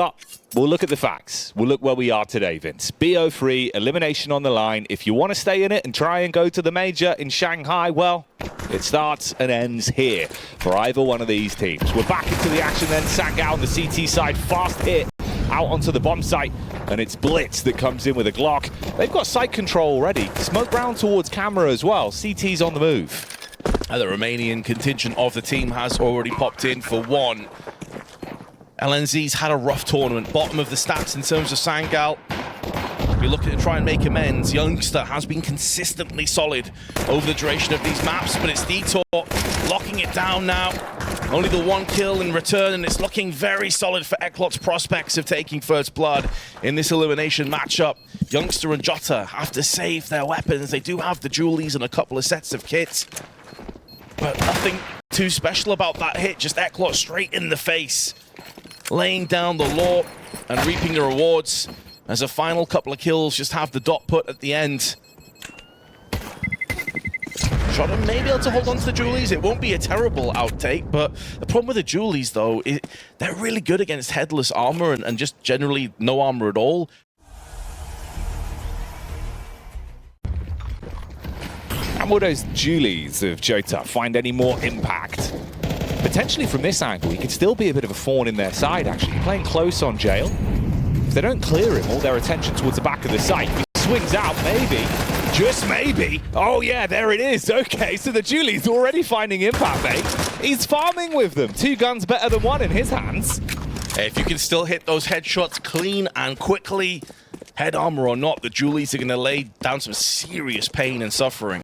But we'll look at the facts. We'll look where we are today, Vince. BO3, elimination on the line. If you want to stay in it and try and go to the major in Shanghai, well, it starts and ends here for either one of these teams. We're back into the action then. Sangal on the CT side, fast hit out onto the bomb site, and it's Blitz that comes in with a Glock. They've got site control already. Smoke round towards camera as well. CT's on the move. And the Romanian contingent of the team has already popped in for one. LNZ's had a rough tournament. Bottom of the stats in terms of Sangal. You're looking to try and make amends. Youngster has been consistently solid over the duration of these maps, but it's Detour locking it down now. Only the one kill in return, and it's looking very solid for Eclot's prospects of taking first blood in this elimination matchup. Youngster and Jota have to save their weapons. They do have the Julies and a couple of sets of kits, but nothing too special about that hit. Just Eclot straight in the face, laying down the law and reaping the rewards as a final couple of kills just have the dot put at the end. Jota may be able to hold on to the Julies. It won't be a terrible outtake, but the problem with the Julies, though, is they're really good against headless armor and just generally no armor at all. And will those Julies of Jota find any more impact? Potentially from this angle, he could still be a bit of a thorn in their side, actually. Playing close on Jail. If they don't clear him, all their attention towards the back of the site. He swings out, maybe. Just maybe. Oh yeah, there it is. Okay, so the Julie's already finding impact, mate. He's farming with them. 2 guns better than 1 in his hands. If you can still hit those headshots clean and quickly, head armor or not, the Julies are going to lay down some serious pain and suffering.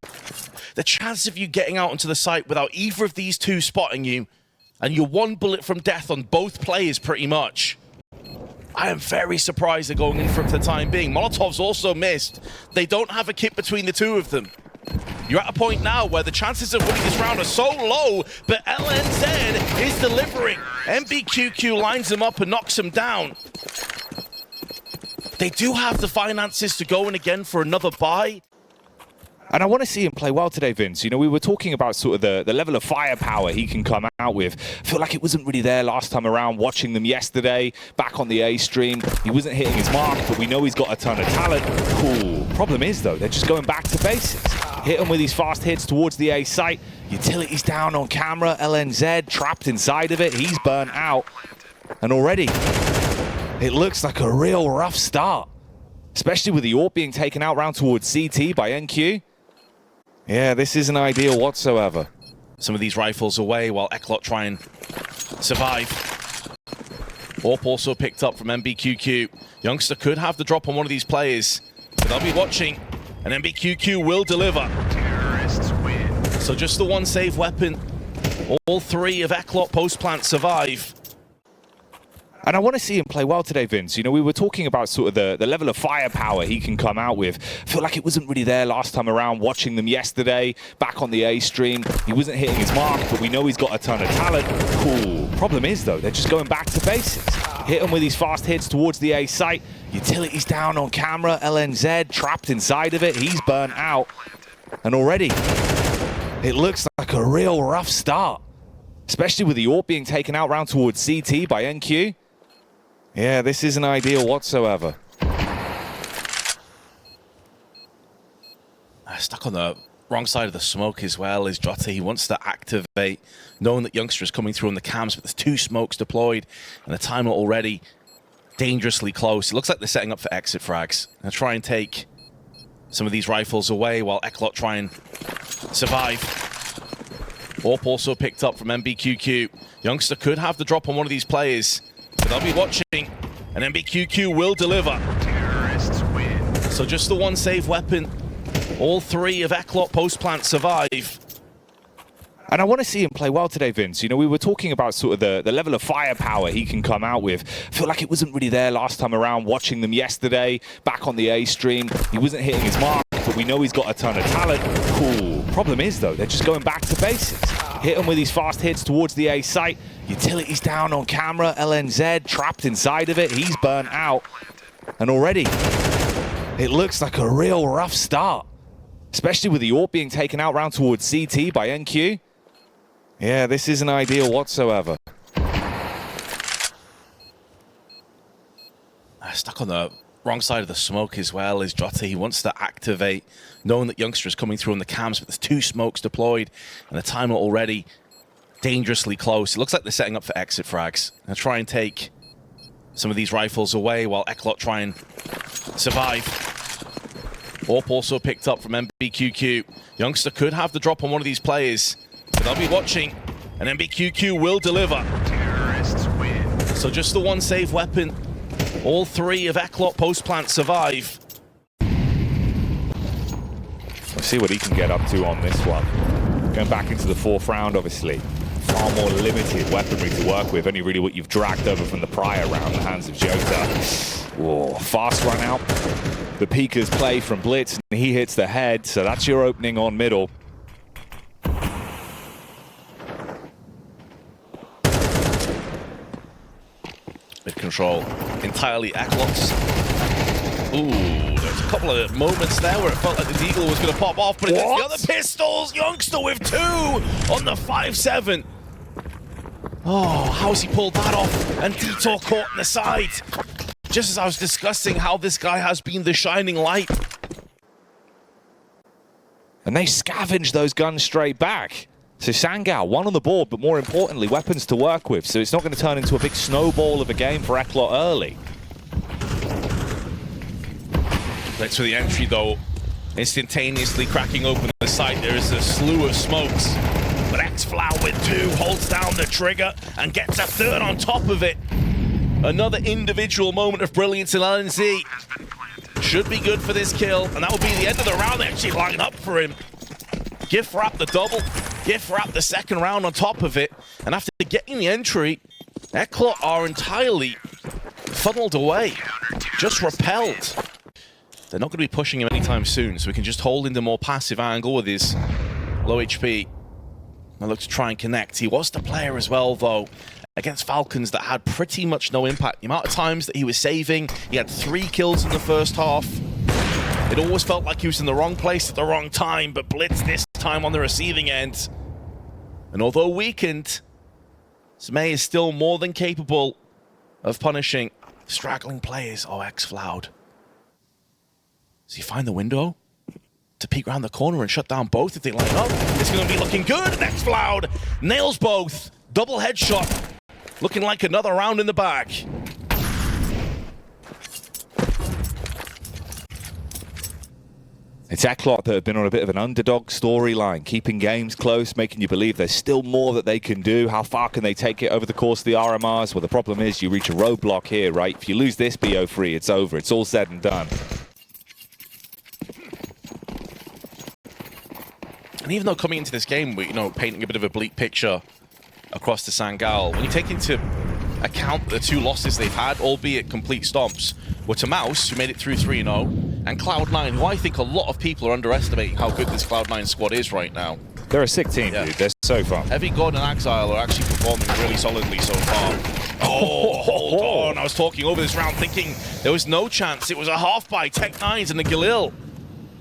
The chance of you getting out onto the site without either of these two spotting you, and you're 1 bullet from death on both players pretty much. I am very surprised they're going in for the time being. Molotov's also missed. They don't have a kit between the two of them. You're at a point now where the chances of winning this round are so low, but LNZ is delivering. MBQQ lines them up and knocks them down. They do have the finances to go in again for another buy. And I want to see him play well today, Vince. You know, we were talking about sort of the level of firepower he can come out with. I feel like it wasn't really there last time around, watching them yesterday, back on the A stream. He wasn't hitting his mark, but we know he's got a ton of talent. Cool. Problem is, though, they're just going back to basics. Hit him with these fast hits towards the A site. Utilities down on camera. LNZ trapped inside of it. He's burnt out. And already, it looks like a real rough start. Especially with the AWP being taken out round towards CT by NQ. Yeah, this isn't ideal whatsoever. Some of these rifles away while Eclot try and survive. AWP also picked up from MBQQ. Youngster could have the drop on one of these players, but they'll be watching, and MBQQ will deliver. Terrorists win. So just the one save weapon. All 3 of Eclot post-plant survive. And I want to see him play well today, Vince. You know, we were talking about sort of the level of firepower he can come out with. I feel like it wasn't really there last time around, watching them yesterday, back on the A stream. He wasn't hitting his mark, but we know he's got a ton of talent. Cool. Problem is, though, they're just going back to basics. Hit him with these fast hits towards the A site. Utilities down on camera. LNZ trapped inside of it. He's burnt out. And already, it looks like a real rough start. Especially with the AWP being taken out round towards CT by NQ. Yeah, this isn't ideal whatsoever. Stuck on the wrong side of the smoke as well is Jota. He wants to activate, knowing that Youngster is coming through on the cams, but there's 2 smokes deployed, and the timer already dangerously close. It looks like they're setting up for exit frags. They'll try and take some of these rifles away while Eclot try and survive. AWP also picked up from MBQQ. Youngster could have the drop on one of these players, but they'll be watching, and MBQQ will deliver. Terrorists win. So just the one save weapon. All 3 of Eclot post-plant survive. And I want to see him play well today, Vince. You know, we were talking about sort of the level of firepower he can come out with. I feel like it wasn't really there last time around, watching them yesterday, back on the A stream. He wasn't hitting his mark, but we know he's got a ton of talent. Cool. Problem is, though, they're just going back to basics. Hit him with these fast hits towards the A site. Utilities down on camera. LNZ trapped inside of it. He's burnt out. And already, it looks like a real rough start. Especially with the AWP being taken out round towards CT by NQ. Yeah, this isn't ideal whatsoever. Stuck on the wrong side of the smoke as well is Jota. He wants to activate, knowing that Youngster is coming through on the cams, but there's 2 smokes deployed, and the timer already dangerously close. It looks like they're setting up for exit frags. They'll try and take some of these rifles away while Eclot try and survive. AWP also picked up from MBQQ. Youngster could have the drop on one of these players, but they'll be watching, and MBQQ will deliver. Terrorists win. So just the one save weapon. All 3 of Eclot post-plant survive. We'll see what he can get up to on this one. Going back into the 4th round, obviously. Far more limited weaponry to work with. Only really what you've dragged over from the prior round, the hands of Jota. Whoa, fast run out. The peekers play from Blitz, and he hits the head, so that's your opening on middle. Mid control entirely Eclot's. Ooh, there's a couple of moments there where it felt like the Deagle was going to pop off, but it's the other pistols. Youngster with 2 on the 5-7. Oh, how's he pulled that off? And Detour caught in the side. Just as I was discussing how this guy has been the shining light. And they scavenge those guns straight back. So Sangal, 1 on the board, but more importantly, weapons to work with. So it's not going to turn into a big snowball of a game for Eclot early. Thanks for the entry, though. Instantaneously cracking open the site. There is a slew of smokes. But xFlow with 2 holds down the trigger and gets a 3rd on top of it. Another individual moment of brilliance in LNZ. Should be good for this kill, and that will be the end of the round. They actually line up for him. Gift wrap the double, gift wrap the 2nd round on top of it. And after getting the entry, Eclot are entirely funneled away, just repelled. They're not going to be pushing him anytime soon, so we can just hold in the more passive angle with his low HP. And look to try and connect. He was the player as well, though, against Falcons that had pretty much no impact. The amount of times that he was saving, he had 3 kills in the first half. It always felt like he was in the wrong place at the wrong time, but Blitz this time on the receiving end. And although weakened, Zmei is still more than capable of punishing straggling players. Oh, xFlow. Does he find the window to peek around the corner and shut down both if they line up? It's going to be looking good. xFlow nails both. Double headshot. Looking like another round in the bag. It's Eclot that have been on a bit of an underdog storyline, keeping games close, making you believe there's still more that they can do. How far can they take it over the course of the RMRs? Well, the problem is you reach a roadblock here, right? If you lose this BO3, it's over. It's all said and done. And even though coming into this game, we, painting a bit of a bleak picture across the Sangal, when you take into account the 2 losses they've had, albeit complete stomps, were to MOUZ, who made it through 3-0, and Cloud9, who I think a lot of people are underestimating how good this Cloud9 squad is right now. They're a sick team, dude. They're so fun. Heavy God and Exile are actually performing really solidly so far. Oh, hold on. I was talking over this round thinking there was no chance. It was a half by Tech9s and a Galil.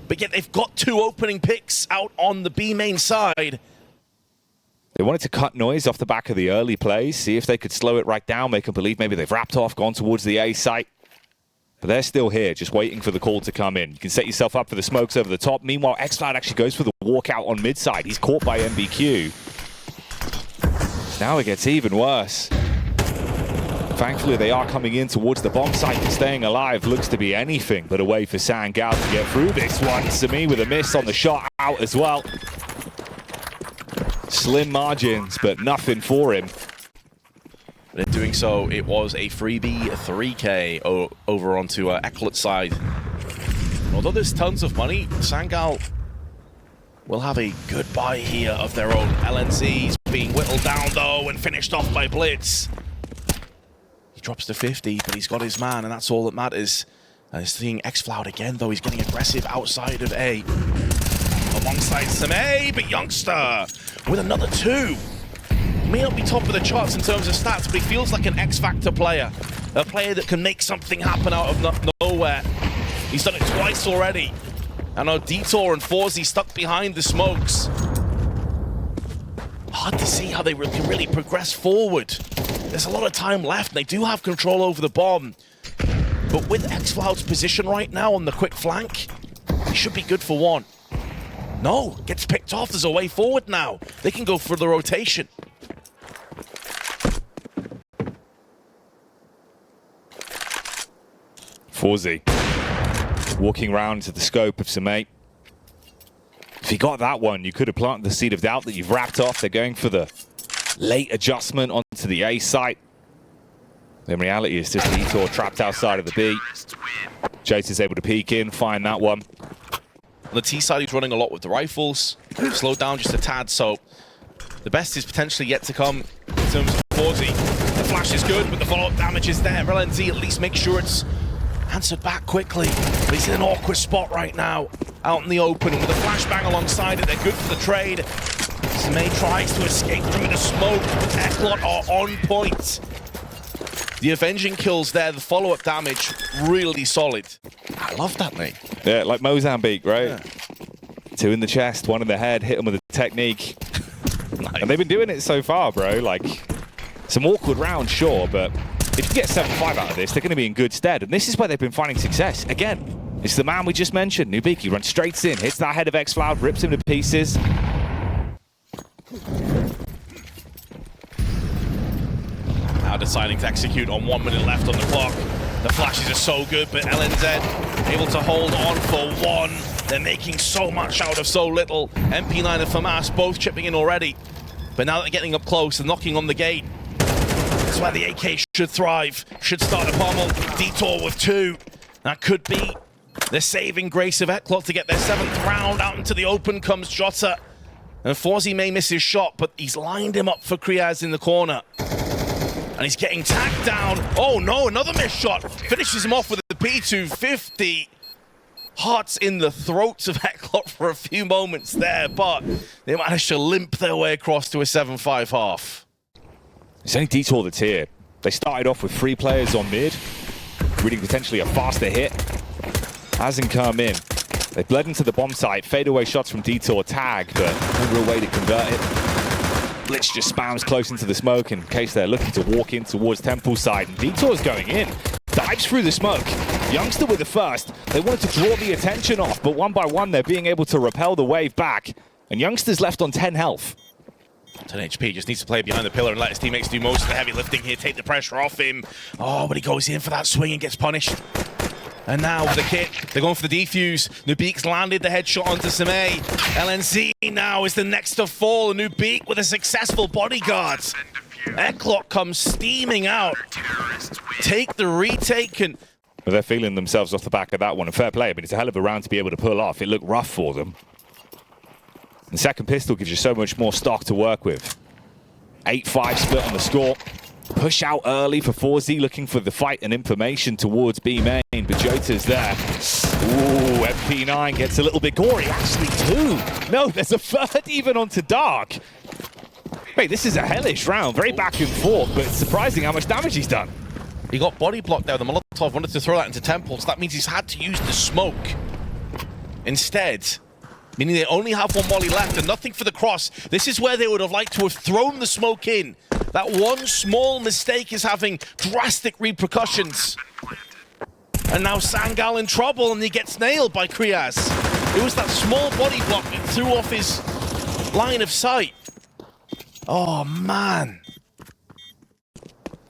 But yet they've got 2 opening picks out on the B main side. They wanted to cut noise off the back of the early plays, see if they could slow it right down, make them believe maybe they've wrapped off, gone towards the A site. But they're still here, just waiting for the call to come in. You can set yourself up for the smokes over the top. Meanwhile, xFlow actually goes for the walkout on mid side. He's caught by MBQ. Now it gets even worse. Thankfully, they are coming in towards the bomb site and staying alive. Looks to be anything but a way for Sangal to get through this one. Sami with a miss on the shot out as well. Slim margins, but nothing for him. But in doing so, it was a freebie 3K over onto Eclot's side. And although there's tons of money, Sangal will have a good buy here of their own. LNZ's being whittled down, though, and finished off by Blitz. He drops to 50, but he's got his man, and that's all that matters. And he's seeing xFlow again, though. He's getting aggressive outside of A. Alongside Sami, but Youngster with another 2. He may not be top of the charts in terms of stats, but he feels like an X-Factor player. A player that can make something happen out of nowhere. He's done it twice already. And now Detour and FaZe stuck behind the smokes. Hard to see how they can really progress forward. There's a lot of time left, and they do have control over the bomb. But with xCloud's position right now on the quick flank, he should be good for one. No, gets picked off. There's a way forward now. They can go for the rotation. FaZe walking around to the scope of Samay. If you got that one, you could have planted the seed of doubt that you've wrapped off. They're going for the late adjustment onto the A site. In reality, it's just Detour trapped outside of the B. Chase is able to peek in, find that one. On the T side, he's running a lot with the rifles. Slowed down just a tad, so the best is potentially yet to come in terms of FaZe. The flash is good, but the follow-up damage is there. LNZ at least make sure it's answered back quickly. But he's in an awkward spot right now, out in the open. And with a flashbang alongside it, they're good for the trade. Samay tries to escape through the smoke, but Eclot are on point. The avenging kills there, the follow-up damage, really solid. I love that name. Yeah, like Mozambique, right? Yeah. 2 in the chest, 1 in the head, hit him with a technique. Nice. And they've been doing it so far, bro. Like, some awkward rounds, sure, but if you get 7-5 out of this, they're going to be in good stead. And this is where they've been finding success. Again, it's the man we just mentioned, Nubiki, runs straight in, hits that head of xCloud, rips him to pieces. Now deciding to execute on 1 minute left on the clock. The flashes are so good, but LNZ able to hold on for 1. They're making so much out of so little. MP9 and FAMAS both chipping in already. But now they're getting up close and knocking on the gate. That's where the AK should thrive. Should start a pommel. Detour with 2. That could be the saving grace of Eclot to get their 7th round. Out into the open comes Jota. And FaZe may miss his shot, but he's lined him up for Kriaz in the corner. And he's getting tagged down. Oh no, another missed shot. Finishes him off with the P250. Hearts in the throats of Eclot for a few moments there, but they managed to limp their way across to a 7-5 half. It's only Detour that's here. They started off with 3 players on mid, reading potentially a faster hit. Hasn't come in. They bled into the bomb site. Fadeaway shots from Detour tag, but no real way to convert it. Blitz just spams close into the smoke in case they're looking to walk in towards Temple side. And Detour's going in. Dives through the smoke. Youngster with the first. They wanted to draw the attention off, but 1 by 1 they're being able to repel the wave back. And Youngster's left on 10 health. 10 HP, just needs to play behind the pillar and let his teammates do most of the heavy lifting here, take the pressure off him. Oh, but he goes in for that swing and gets punished. And now with the kit, they're going for the defuse. Nubik's landed the headshot onto Samay. LNZ now is the next to fall. And Nubik with a successful bodyguard. Eclot comes steaming out. Take the retake and... But they're feeling themselves off the back of that one. And fair play, but it's a hell of a round to be able to pull off. It looked rough for them. The second pistol gives you so much more stock to work with. 8-5 split on the score. Push out early for FaZe, looking for the fight and information towards B main, but Jota's there. Ooh, MP9 gets a little bit gory. Actually, 2. No, there's a 3rd even onto Dark. Wait, this is a hellish round. Very back and forth, but it's surprising how much damage he's done. He got body blocked there. The Molotov wanted to throw that into Temple, so that means he's had to use the smoke instead. Meaning they only have 1 molly left and nothing for the cross. This is where they would have liked to have thrown the smoke in. That one small mistake is having drastic repercussions. And now Sangal in trouble and he gets nailed by Kriaz. It was that small body block that threw off his line of sight. Oh, man.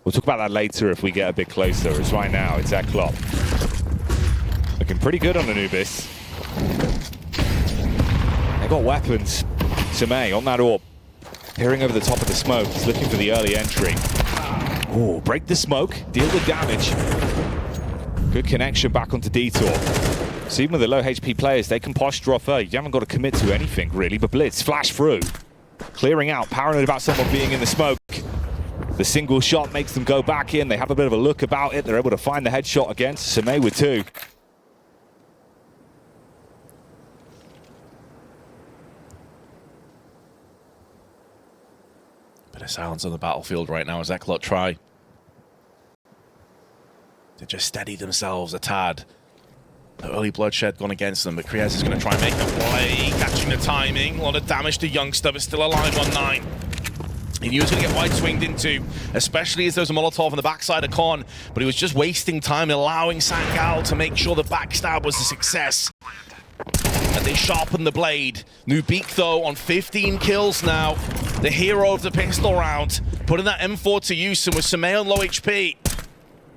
We'll talk about that later if we get a bit closer. As right now, it's Eclot. Looking pretty good on Anubis. They got weapons. Samay on that orb. Peering over the top of the smoke. He's looking for the early entry. Oh, break the smoke. Deal the damage. Good connection back onto Detour. So even with the low HP players, they can posture off early. You haven't got to commit to anything, really. But Blitz, flash through. Clearing out. Paranoid about someone being in the smoke. The single shot makes them go back in. They have a bit of a look about it. They're able to find the headshot against Samay with 2. Bit of silence on the battlefield right now as Eclot try to just steady themselves a tad. The early bloodshed gone against them, but Kriaz is going to try and make a play, catching the timing. A lot of damage to Youngster, but still alive on 9. He knew he was going to get wide swinged into, especially as there was a Molotov on the backside of Con, but he was just wasting time allowing Sangal to make sure the backstab was a success. And they sharpened the blade. Nubik, though, on 15 kills now. The hero of the pistol round, putting that M4 to use, and with Samay on low HP.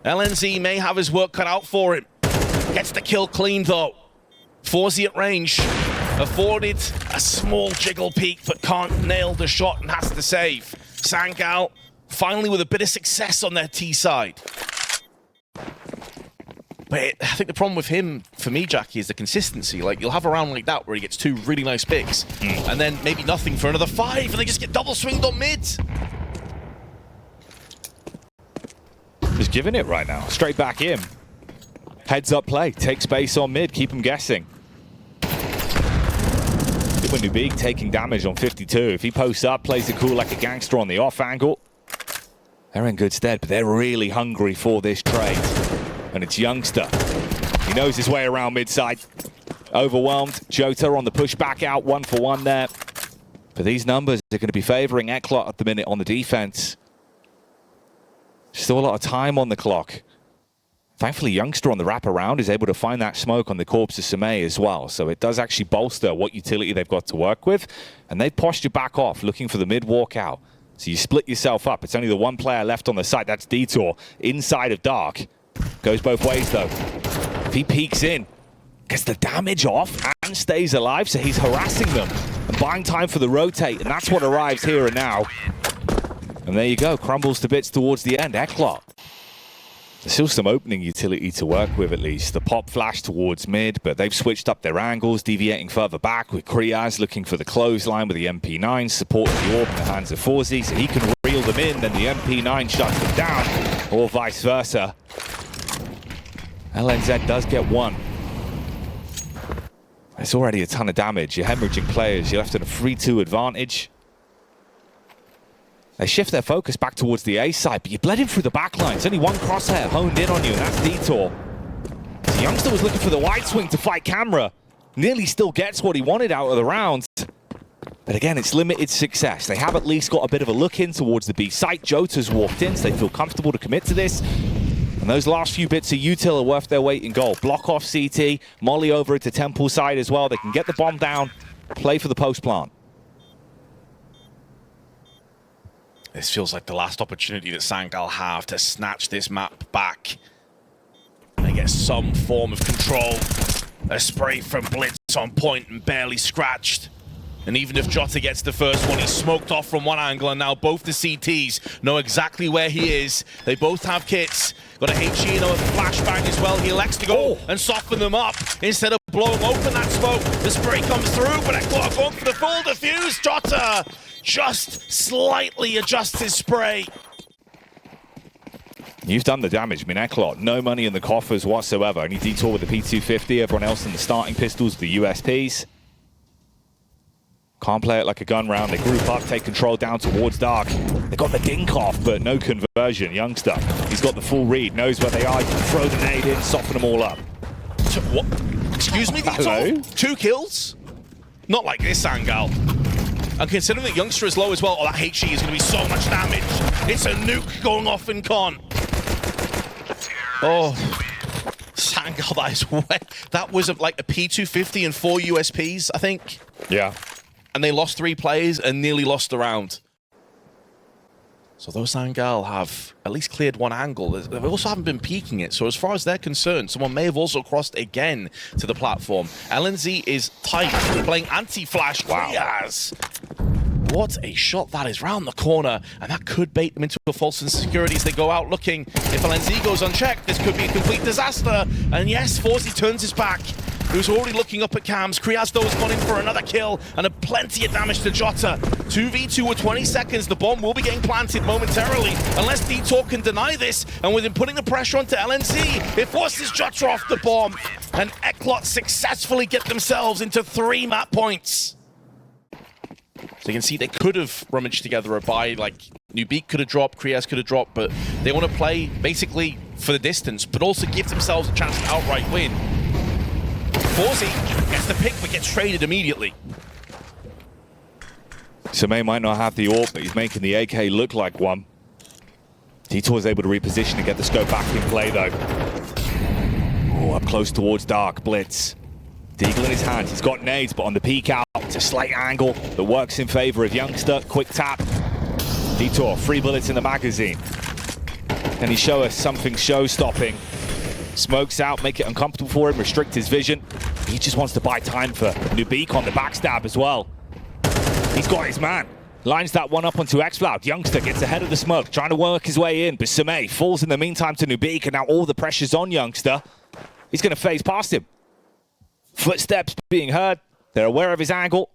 LNZ may have his work cut out for him. Gets the kill clean, though. FaZe at range. Afforded a small jiggle peek, but can't nail the shot and has to save. Sangal finally with a bit of success on their T side. But I think the problem with him, for me, Jackie, is the consistency. Like, you'll have a round like that where he gets 2 really nice picks, and then maybe nothing for another 5, and they just get double swinged on mid. Just giving it right now. Straight back in. Heads up play. Take space on mid. Keep them guessing. Nubik taking damage on 52. If he posts up, plays it cool like a gangster on the off angle, they're in good stead, but they're really hungry for this trade. And it's Youngster. He knows his way around mid-side. Overwhelmed. Jota on the push back out, 1-for-1 there. But these numbers are going to be favoring Eclot at the minute on the defense. Still a lot of time on the clock. Thankfully, Youngster on the wraparound is able to find that smoke on the corpse of Samay as well. So it does actually bolster what utility they've got to work with. And they've postured back off, looking for the mid walkout. So you split yourself up. It's only the one player left on the site. That's Detour inside of Dark. Goes both ways, though. If he peeks in, gets the damage off and stays alive, so he's harassing them and buying time for the rotate. And that's what arrives here and now. And there you go. Crumbles to bits towards the end. Eclot. There's still some opening utility to work with, at least. The pop flash towards mid, but they've switched up their angles, deviating further back with Kriaz looking for the clothesline with the MP9, supporting the orb in the hands of FaZe, so he can reel them in, then the MP9 shuts them down, or vice versa. LNZ does get one. It's already a ton of damage. You're hemorrhaging players. You're left in a 3-2 advantage. They shift their focus back towards the A side, but you bled him through the back line. It's only one crosshair honed in on you, and that's Detour. So Youngster was looking for the wide swing to fight camera. Nearly still gets what he wanted out of the round. But again, it's limited success. They have at least got a bit of a look in towards the B site. Jota's walked in, so they feel comfortable to commit to this. And those last few bits of util are worth their weight in gold. Block off CT, molly over it to Temple side as well. They can get the bomb down, play for the post plant. This feels like the last opportunity that Sangal have to snatch this map back. They get some form of control. A spray from Blitz on point and barely scratched. And even if Jota gets the first one, he's smoked off from one angle, and now both the CTs know exactly where he is. They both have kits. Got a HE and a flashbang as well. He elects to go and soften them up instead of blowing open that smoke. The spray comes through, but Eclot going for the full defuse. Jota just slightly adjusts his spray. You've done the damage. I mean, Eclot, no money in the coffers whatsoever. Only Detour with the P250. Everyone else in the starting pistols, the USPs. Can't play it like a gun round. They group up, take control down towards Dark. They got the dink off, but no conversion. Youngster, he's got the full read, knows where they are. You can throw the nade in, soften them all up. What? Excuse me, Hello? 2 kills? Not like this, Sangal. And considering that Youngster is low as well, that HE is going to be so much damage. It's a nuke going off in Con. Oh, Sangal, that is wet. That was like a P250 and 4 USPs, I think. Yeah. And they lost 3 players and nearly lost the round. So those Sangal have at least cleared one angle. They also haven't been peeking it. So as far as they're concerned, someone may have also crossed again to the platform. LNZ is tight, playing anti-flash. Wow. Yes. What a shot that is round the corner, and that could bait them into a false insecurity as they go out looking. If LNZ goes unchecked, this could be a complete disaster. And yes, FaZe turns his back. He was already looking up at cams. Kriazdo has gone in for another kill and a plenty of damage to Jota. 2v2 with 20 seconds. The bomb will be getting planted momentarily unless Detour can deny this. And with him putting the pressure onto LNZ, it forces Jota off the bomb. And Eclot successfully get themselves into 3 map points. So you can see they could have rummaged together a buy, like Nubik could have dropped, Kriaz could have dropped, but they want to play basically for the distance, but also give themselves a chance to outright win. FaZe gets the pick, but gets traded immediately. Sumay might not have the AWP, but he's making the AK look like one. Detour is able to reposition and get the scope back in play, though. Oh, up close towards Dark. Blitz. Deagle in his hands. He's got nades, but on the peek out, it's a slight angle that works in favor of Youngster. Quick tap. Detour, 3 bullets in the magazine. Can he show us something show-stopping? Smokes out, make it uncomfortable for him, restrict his vision. He just wants to buy time for Nubik on the backstab as well. He's got his man. Lines that one up onto Xcloud. Youngster gets ahead of the smoke, trying to work his way in, but Sumay falls in the meantime to Nubik, and now all the pressure's on Youngster. He's going to phase past him. Footsteps being heard. They're aware of his angle.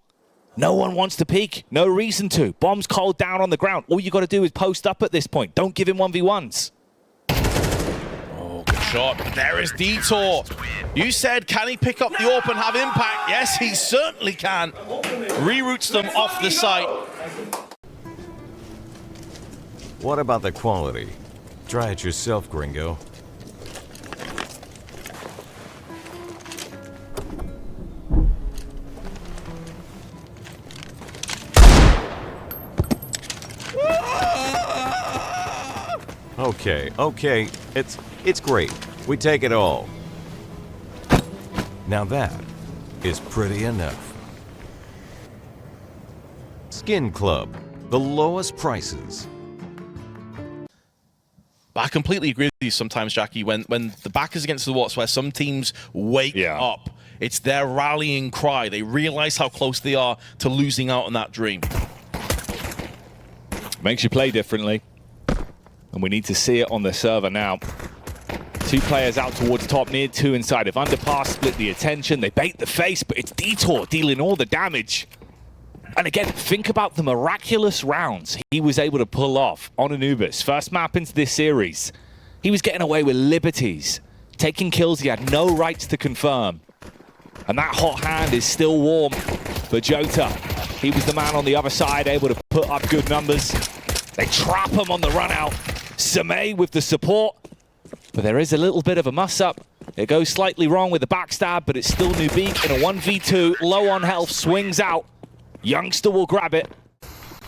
No one wants to peek. No reason to. Bomb's cold down on the ground. All you got to do is post up at this point. Don't give him 1v1s. Oh, good shot. There is Detour. You said, can he pick up the AWP and have impact? Yes, he certainly can. Reroutes them off the site. What about the quality? Try it yourself, gringo. Okay, it's great. We take it all. Now that is pretty enough. Skin Club, the lowest prices. I completely agree with you sometimes, Jackie, when the back is against the wall, it's where some teams wake up. It's their rallying cry. They realize how close they are to losing out on that dream. Makes you play differently. And we need to see it on the server now. 2 players out towards top mid, 2 inside of underpass, split the attention. They bait the face, but it's Detour dealing all the damage. And again, think about the miraculous rounds he was able to pull off on Anubis. First map into this series. He was getting away with liberties, taking kills he had no rights to confirm. And that hot hand is still warm for Jota. He was the man on the other side, able to put up good numbers. They trap him on the run out. Sumay with the support. But there is a little bit of a muss-up. It goes slightly wrong with the backstab, but it's still Nubik in a 1v2. Low on health, swings out. Youngster will grab it.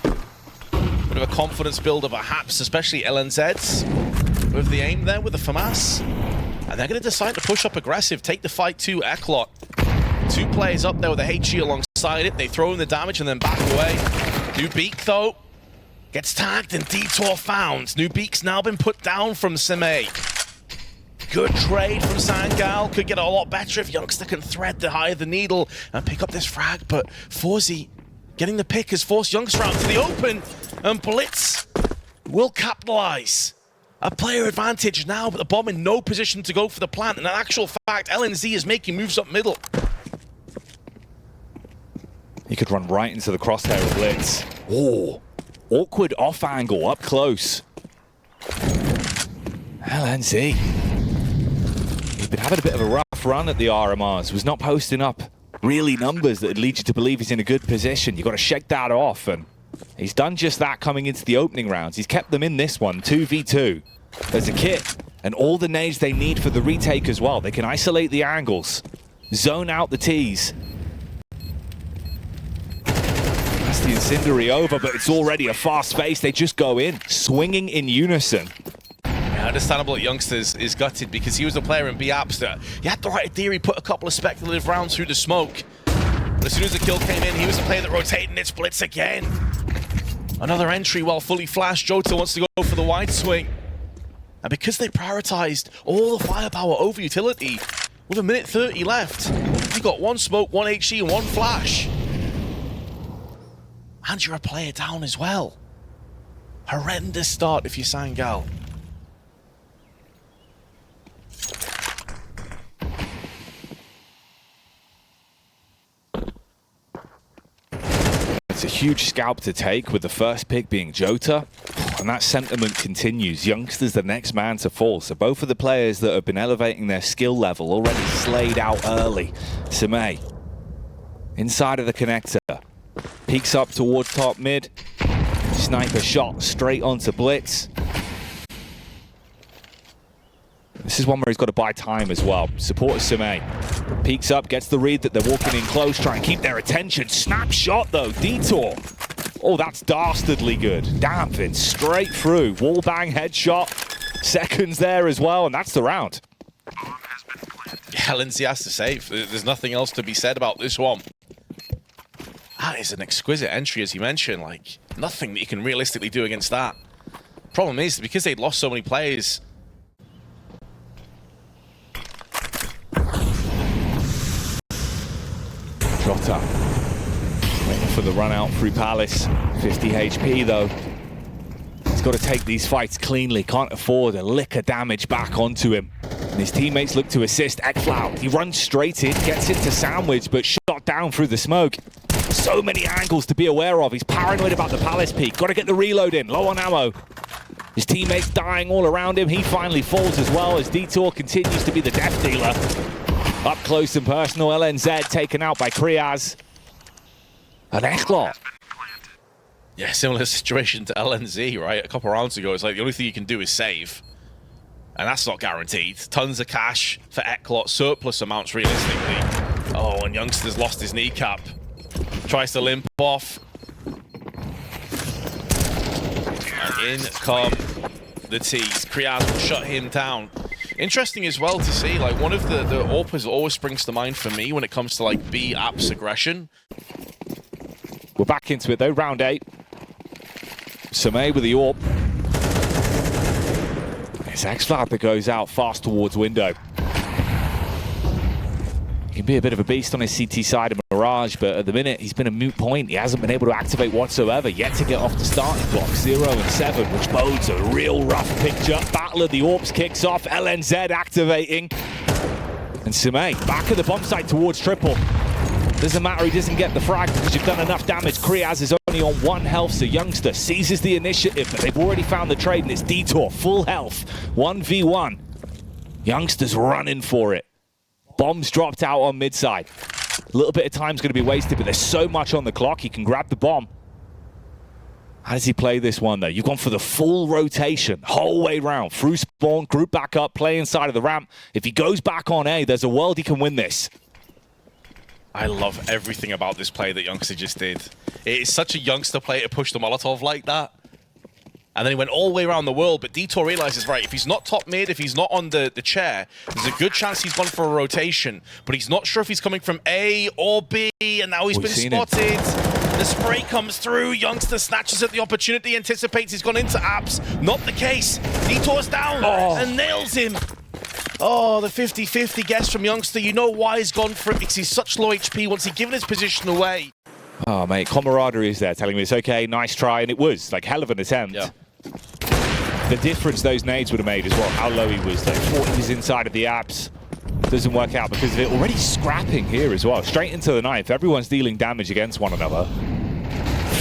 Bit of a confidence builder, perhaps, especially LNZ's. With the aim there with the FAMAS. And they're going to decide to push up aggressive, take the fight to Eclot. 2 players up there with a HG alongside it. They throw in the damage and then back away. Nubik, though, gets tagged and Detour found. Nubik's now been put down from Sumay. Good trade from Sangal. Could get a lot better if Youngster can thread the higher the needle and pick up this frag. But FaZe getting the pick has forced Youngster out to the open. And Blitz will capitalize. A player advantage now, but the bomb in no position to go for the plant. And in actual fact, LNZ is making moves up middle. He could run right into the crosshair of Blitz. Oh, awkward off angle up close. LNZ. He's been having a bit of a rough run at the RMRs. Was not posting up really numbers that would lead you to believe he's in a good position. You've got to shake that off, and he's done just that coming into the opening rounds. He's kept them in this one, 2v2. There's a kit and all the nades they need for the retake as well. They can isolate the angles, zone out the T's. That's the incendiary over, but it's already a fast pace. They just go in, swinging in unison. Understandable that Youngsters is gutted because he was a player in B-Apps that he had the right idea. He put a couple of speculative rounds through the smoke. But as soon as the kill came in, he was a player that rotated and it's Blitz again. Another entry while fully flashed. Jota wants to go for the wide swing. And because they prioritized all the firepower over utility, with 1:30 left, you got 1 smoke, 1 HE, and 1 flash. And you're a player down as well. Horrendous start if you're Sangal. It's a huge scalp to take with the first pick being Jota, and that sentiment continues. Youngster's the next man to fall, so both of the players that have been elevating their skill level already slayed out early. Sumay, inside of the connector, peeks up towards top mid, sniper shot straight onto Blitz. This is one where he's got to buy time as well. Support Sumay. Peeks up, gets the read that they're walking in close, try and keep their attention. Snapshot though, Detour. Oh, that's dastardly good. Damn, Vince, straight through. Wallbang headshot. Seconds there as well, and that's the round. LNZ has to save. There's nothing else to be said about this one. That is an exquisite entry, as you mentioned. Like, nothing that you can realistically do against that. Problem is, because they'd lost so many players... Trotter. Waiting for the run out through Palace. 50 HP though. He's got to take these fights cleanly. Can't afford a lick of damage back onto him. And his teammates look to assist. Eclot, he runs straight in, gets into sandwich, but shot down through the smoke. So many angles to be aware of. He's paranoid about the Palace peak. Got to get the reload in. Low on ammo. His teammates dying all around him. He finally falls as well as Detour continues to be the death dealer. Up close and personal, LNZ taken out by Kriaz. And Eclot. Yeah, similar situation to LNZ, right? A couple rounds ago, it's like the only thing you can do is save. And that's not guaranteed. Tons of cash for Eclot, surplus amounts realistically. Oh, and Youngster's lost his kneecap. Tries to limp off. And in come the T's. Kriaz will shut him down. Interesting as well to see, like, one of the AWPers that always springs to mind for me when it comes to, like, B apps aggression. We're back into it though, round 8. Samay with the AWP. It's X-Flag that goes out fast towards window. He can be a bit of a beast on his CT side of Mirage, but at the minute he's been a moot point. He hasn't been able to activate whatsoever, yet to get off the starting block. 0 and 7, which bodes a real rough picture. Battle of the AWPs kicks off, LNZ activating. And Samay back at the bomb site towards triple. Doesn't matter, he doesn't get the frag because you've done enough damage. Kriaz is only on 1 health, so Youngster seizes the initiative, but they've already found the trade, and it's Detour, full health, 1v1. Youngster's running for it. Bombs dropped out on mid side. A little bit of time's going to be wasted, but there's so much on the clock, he can grab the bomb. How does he play this one, though? You've gone for the full rotation, whole way round. Through spawn, group back up, play inside of the ramp. If he goes back on A, there's a world he can win this. I love everything about this play that Youngster just did. It is such a Youngster play to push the Molotov like that. And then he went all the way around the world, but Detour realizes, right, if he's not top mid, if he's not on the chair, there's a good chance he's gone for a rotation. But he's not sure if he's coming from A or B, and now he's been spotted. The spray comes through, Youngster snatches at the opportunity, anticipates he's gone into apps. Not the case. Detour's down and nails him. Oh, the 50-50 guess from Youngster. You know why he's gone for it, because he's such low HP. Once he's given his position away. Oh, mate, camaraderie is there telling me it's okay, nice try, and it was, like, hell of an attempt. Yeah. The difference those nades would have made as well, how low he was, though. Thought he was inside of the apps. Doesn't work out because of it. Already scrapping here as well. Straight into the knife. Everyone's dealing damage against one another.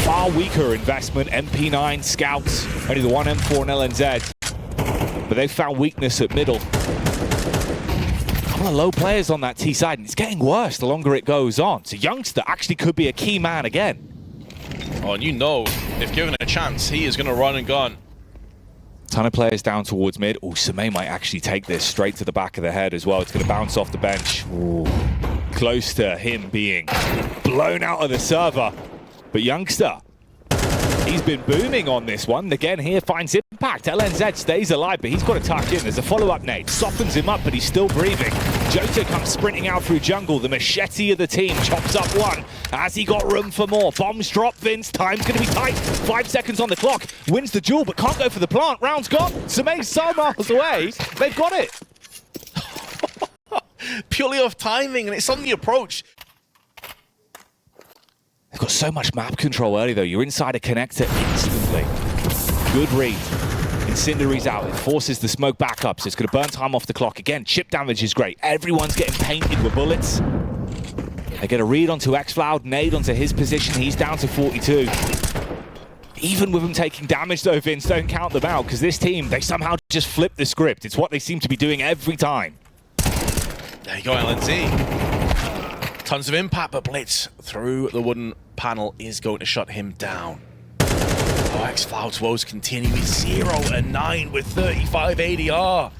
Far weaker investment. MP9, Scouts. Only the one M4 and LNZ. But they've found weakness at middle. A couple of low players on that T side, and it's getting worse the longer it goes on. So Youngster actually could be a key man again. Oh, and you know, if given a chance, he is going to run and gun. Ton of players down towards mid. Oh, Samay might actually take this straight to the back of the head as well. It's going to bounce off the bench. Ooh. Close to him being blown out of the server. But Youngster, he's been booming on this one. Again, here finds impact. LNZ stays alive, but he's got to tuck in. There's a follow-up nade. Softens him up, but he's still breathing. Jota comes sprinting out through jungle. The machete of the team chops up one. Has he got room for more? Bombs drop, Vince. Time's going to be tight. 5 seconds on the clock. Wins the duel, but can't go for the plant. Round's gone. Samay's so miles away. They've got it. Purely off timing, and it's on the approach. They've got so much map control early, though. You're inside a connector instantly. Good read. Incendiary's out. It forces the smoke back up, so it's going to burn time off the clock. Again, chip damage is great. Everyone's getting painted with bullets. They get a read onto X-Cloud, nade onto his position. He's down to 42. Even with him taking damage, though, Vince, don't count them out, because this team, they somehow just flip the script. It's what they seem to be doing every time. There you go, LNZ. Tons of impact, but Blitz through the wooden panel is going to shut him down. Oh, X-Cloud's woes continue with 0 and 9 with 35 ADR.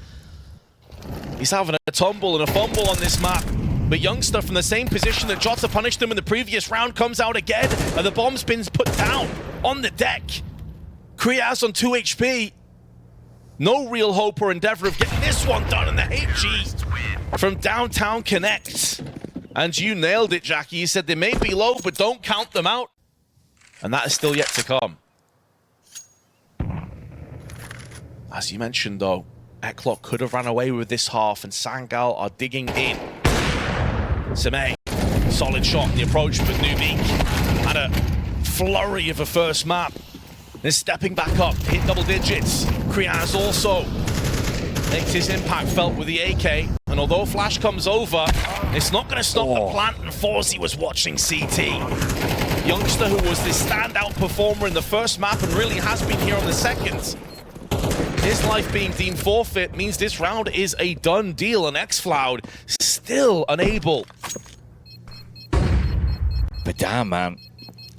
He's having a tumble and a fumble on this map. But Youngster from the same position that Jota punished him in the previous round comes out again, and the bomb's been put down on the deck. Kriaz on 2 HP. No real hope or endeavor of getting this one done, and the HG from Downtown connects. And you nailed it, Jackie. You said they may be low, but don't count them out. And that is still yet to come. As you mentioned, though, Eclot could have ran away with this half, and Sangal are digging in. Semay, solid shot, the approach, but Nemiga had a flurry of a first map. Then stepping back up, hit double digits. Kriaz also makes his impact felt with the AK, and although Flash comes over, it's not going to stop the plant, and FaZe was watching CT. Youngster, who was this standout performer in the first map and really has been here on the second. His life being deemed forfeit means this round is a done deal, and Xfloud still unable. But damn, man.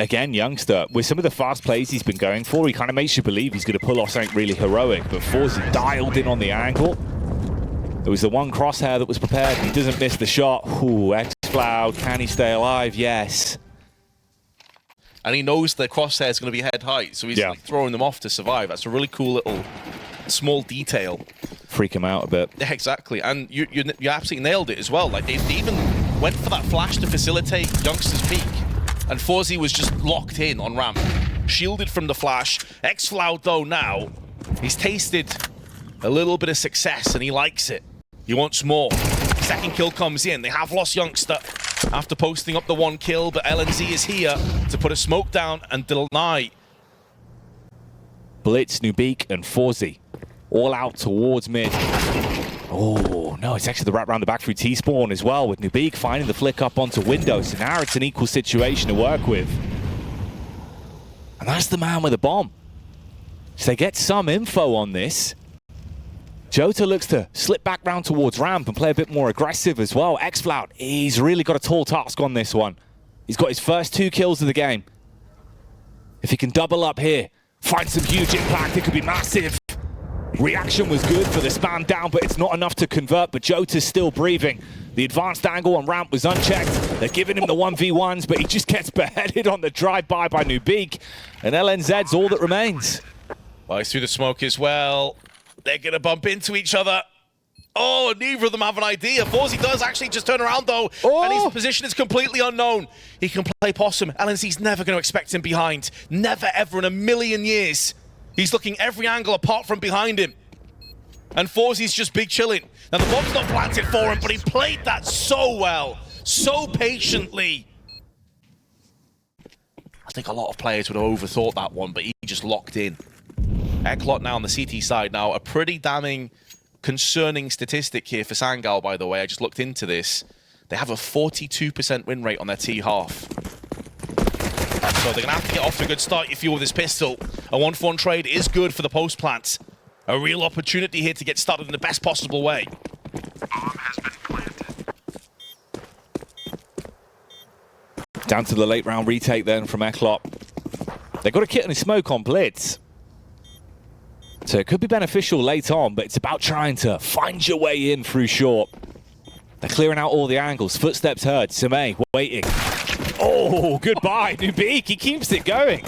Again, Youngster, with some of the fast plays he's been going for, he kind of makes you believe he's going to pull off something really heroic. But FaZe dialed in on the angle. There was the one crosshair that was prepared. He doesn't miss the shot. Ooh, Xfloud, can he stay alive? Yes. And he knows the crosshair is going to be head height, so he's like throwing them off to survive. That's a really cool little small detail. Freak him out a bit. Yeah, exactly. And you absolutely nailed it as well. Like, they even went for that flash to facilitate Youngster's peak. And FaZe was just locked in on ramp, shielded from the flash. Xfloud, though, now, he's tasted a little bit of success, and he likes it. He wants more. Second kill comes in. They have lost Youngster after posting up the 1 kill, but LNZ is here to put a smoke down and deny. Blitz, Nemiga, and FaZe all out towards mid. Oh, no, it's actually the wrap around the back through T-Spawn as well, with Nemiga finding the flick up onto window. So now it's an equal situation to work with. And that's the man with the bomb. So they get some info on this. Jota looks to slip back round towards ramp and play a bit more aggressive as well. Xfloud, he's really got a tall task on this one. He's got his first 2 kills of the game. If he can double up here, find some huge impact, it could be massive. Reaction was good for the spam down, but it's not enough to convert, but Jota's still breathing. The advanced angle on ramp was unchecked. They're giving him the 1v1s, but he just gets beheaded on the drive-by Nemiga. And LNZ's all that remains. Well, he's through the smoke as well. They're going to bump into each other. Oh, neither of them have an idea. FaZe does actually just turn around, though, and his position is completely unknown. He can play possum. LNZ's never going to expect him behind. Never, ever in a million years. He's looking every angle apart from behind him. And FaZe's just big chilling. Now, the bomb's not planted for him, but he played that so well, so patiently. I think a lot of players would have overthought that one, but he just locked in. Eclot now on the CT side now. A pretty damning, concerning statistic here for Sangal, by the way. I just looked into this. They have a 42% win rate on their T half. So they're going to have to get off to a good start, you feel, with this pistol. A 1-for-1 trade is good for the post-plant. A real opportunity here to get started in the best possible way. Bomb has been planted. Down to the late round retake then from Eclot. They got a kit and a smoke on Blitz. So it could be beneficial late on, but it's about trying to find your way in through short. They're clearing out all the angles. Footsteps heard. Semay waiting. Oh, goodbye, Nemiga. He keeps it going.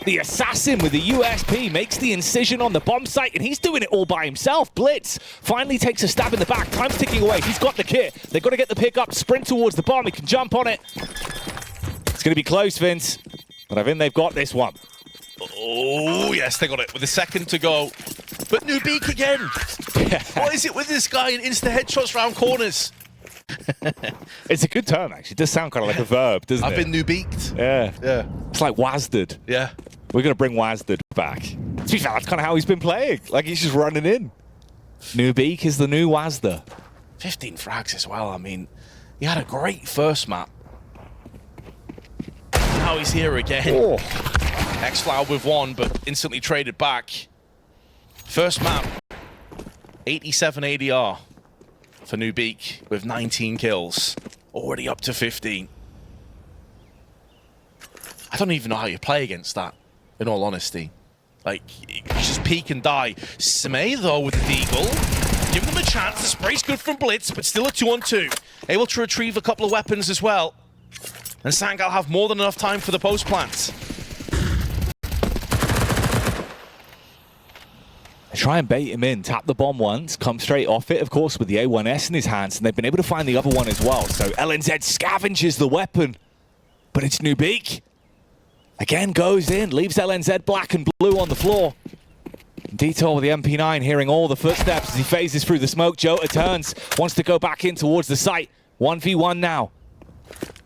The assassin with the USP makes the incision on the bomb site, and he's doing it all by himself. Blitz finally takes a stab in the back. Time's ticking away. He's got the kit. They've got to get the pick up, sprint towards the bomb. He can jump on it. It's going to be close, Vince. But I think they've got this one. Oh, yes, they got it with a second to go. But Nemiga again. What is it with this guy in insta headshots round corners? It's a good term, actually. It does sound kind of like a verb, doesn't it? I've been Nemiga. Yeah. Yeah. It's like Wazdard. Yeah. We're going to bring Wazdard back. To be fair, that's kind of how he's been playing. Like, he's just running in. Nemiga is the new Wazda. 15 frags as well. I mean, he had a great first map. Now he's here again. Oh. Xfloud with 1, but instantly traded back. First map, 87 ADR for Nemiga with 19 kills. Already up to 15. I don't even know how you play against that, in all honesty. Like, you just peek and die. Semay, though, with the deagle. Give them a chance. The spray's good from Blitz, but still a 2-on-2. able to retrieve a couple of weapons as well. And Sangal have more than enough time for the post plants. They try and bait him in, tap the bomb once, come straight off it, of course, with the A1S in his hands, and they've been able to find the other one as well. So LNZ scavenges the weapon, but it's Nubeek. Again, goes in, leaves LNZ black and blue on the floor. Detour with the MP9, hearing all the footsteps as he phases through the smoke. Jota turns, wants to go back in towards the site. 1v1 now.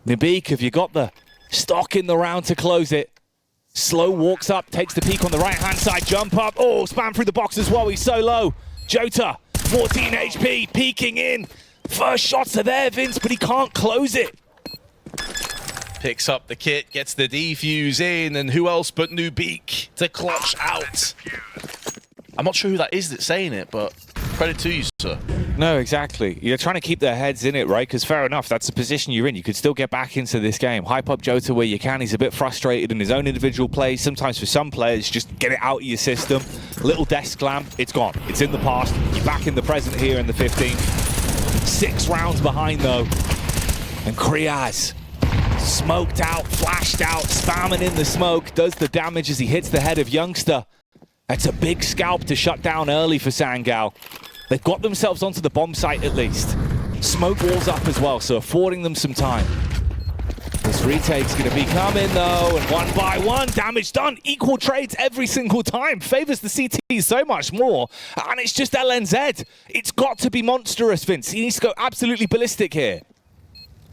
Nubeek, have you got the stock in the round to close it? Slow walks up, takes the peek on the right-hand side, jump up. Oh, spam through the box as well, he's so low. Jota, 14 HP, peeking in. First shots are there, Vince, but he can't close it. Picks up the kit, gets the defuse in, and who else but Nubeek to clutch out. I'm not sure who that is that's saying it, but credit to you, sir. No, exactly. You're trying to keep their heads in it, right? Because fair enough, that's the position you're in. You could still get back into this game. Hype up Jota where you can. He's a bit frustrated in his own individual play. Sometimes for some players, just get it out of your system. Little desk slam, it's gone. It's in the past. You're back in the present here in the 15th. 6 rounds behind, though. And Kriaz, smoked out, flashed out, spamming in the smoke, does the damage as he hits the head of Youngster. That's a big scalp to shut down early for Sangal. They've got themselves onto the bomb site at least. Smoke walls up as well, so affording them some time. This retake's going to be coming though, and one by one, damage done. Equal trades every single time. Favors the CT so much more, and it's just LNZ. It's got to be monstrous, Vince. He needs to go absolutely ballistic here.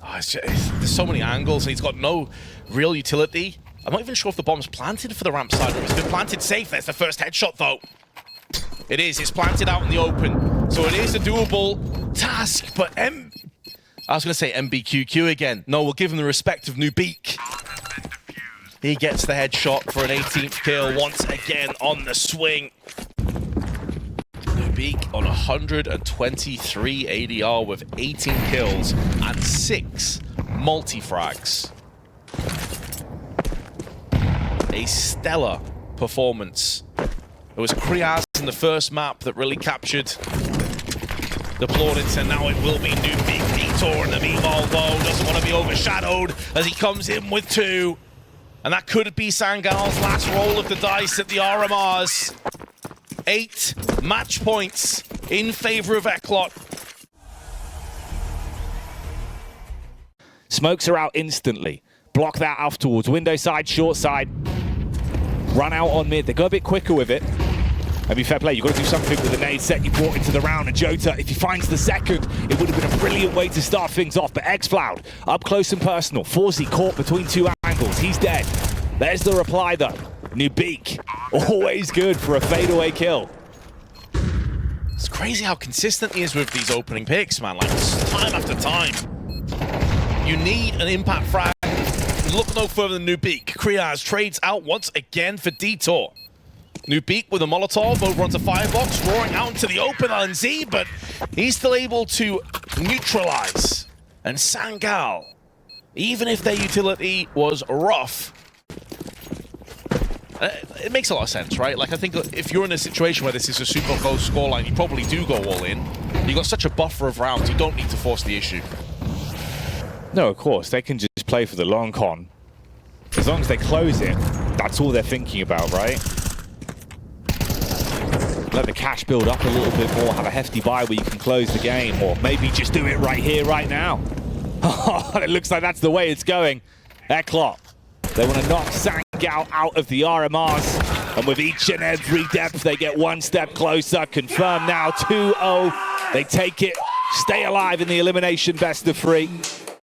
Oh, there's so many angles, and he's got no real utility. I'm not even sure if the bomb's planted for the ramp side, or it's been planted safe. There's the first headshot, though. It is. It's planted out in the open, so it is a doable task, but I was going to say MBQQ again. No, we'll give him the respect of Nubeek. He gets the headshot for an 18th kill once again on the swing. Nubeek on 123 ADR with 18 kills and 6 multi-frags. A stellar performance. It was Kriaz in the first map that really captured the plaudits, and now it will be Nubeek. Detour and the meatball, though, doesn't want to be overshadowed as he comes in with 2. And that could be Sangal's last roll of the dice at the RMRs. 8 match points in favor of Eclot. Smokes are out instantly. Block that off towards window side, short side. Run out on mid. They go a bit quicker with it. And be fair play, you've got to do something with the nade set you brought into the round. And Jota, if he finds the second, it would have been a brilliant way to start things off. But Xfloud, up close and personal. Forzy caught between 2 angles. He's dead. There's the reply, though. Nubeek, always good for a fadeaway kill. It's crazy how consistent he is with these opening picks, man. Like, time after time. You need an impact frag. Look no further than Nubeek. Kriaz trades out once again for Detour. Nubeek with a Molotov over onto Firebox, drawing out into the open LNZ, but he's still able to neutralize. And Sangal, even if their utility was rough, it makes a lot of sense, right? Like, I think if you're in a situation where this is a super close scoreline, you probably do go all in. You've got such a buffer of rounds, you don't need to force the issue. No, of course, they can just play for the long con. As long as they close it, that's all they're thinking about, right? Let the cash build up a little bit more, have a hefty buy where you can close the game, or maybe just do it right here, right now. It looks like that's the way it's going. Eclot, they want to knock Sangal out of the RMRs, and with each and every depth, they get one step closer. Confirmed now, 2-0. They take it, stay alive in the elimination best of 3.